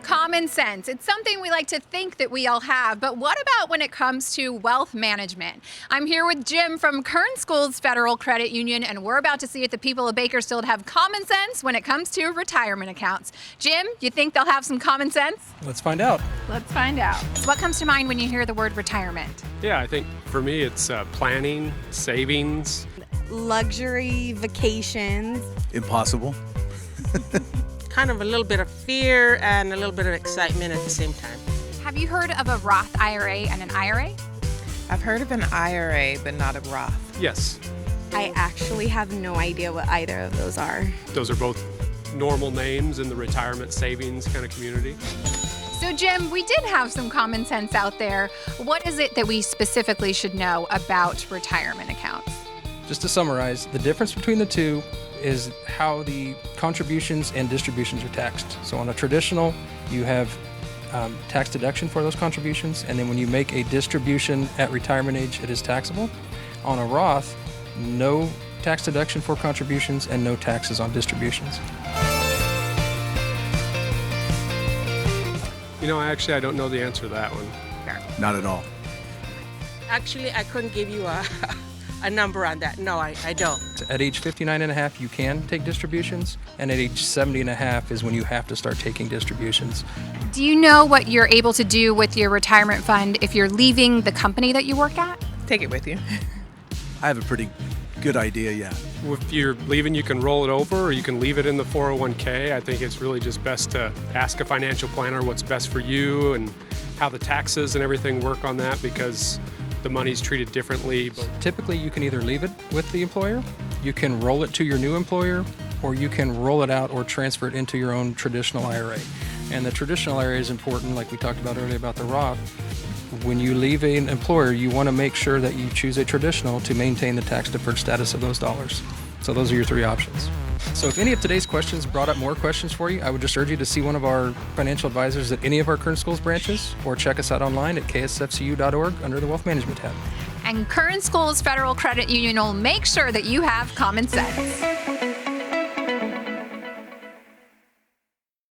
Common sense. It's something we like to think that we all have, but what about when it comes to wealth management? I'm here with Jim from Kern School's Federal Credit Union, and we're about to see if the people of Bakersfield have common sense when it comes to retirement accounts. Jim, you think they'll have some common sense? Let's find out. Let's find out. What comes to mind when you hear the word retirement? Yeah, I think for me it's planning, savings. Luxury vacations. Impossible. Kind of a little bit of fear and a little bit of excitement at the same time. Have you heard of a Roth IRA and an IRA? I've heard of an IRA, but not a Roth. Yes, I actually have no idea what either of those are. those are both normal names in the retirement savings kind of community. So Jim, we did have some common sense out there. What is it that we specifically should know about retirement accounts? Just to summarize, the difference between the two is how the contributions and distributions are taxed. So on a traditional, you have tax deduction for those contributions, and then when you make a distribution at retirement age, it is taxable. On a Roth, no tax deduction for contributions and no taxes on distributions. You know, actually, I don't know the answer to that one. Not at all. Actually, I couldn't give you a number on that. No, I don't. At age 59 and a half, you can take distributions, and at age 70 and a half is when you have to start taking distributions. Do you know what you're able to do with your retirement fund if you're leaving the company that you work at? Take it with you. I have a pretty good idea, yeah. If you're leaving, you can roll it over or you can leave it in the 401k. I think it's really just best to ask a financial planner what's best for you and how the taxes and everything work on that, because the money's treated differently. Typically, you can either leave it with the employer, you can roll it to your new employer, or you can roll it out or transfer it into your own traditional IRA. And the traditional IRA is important, like we talked about earlier about the Roth. When you leave an employer, you want to make sure that you choose a traditional to maintain the tax-deferred status of those dollars. So those are your three options. So if any of today's questions brought up more questions for you, I would just urge you to see one of our financial advisors at any of our Kern Schools branches, or check us out online at ksfcu.org under the Wealth Management tab. And Kern School's Federal Credit Union will make sure that you have common sense.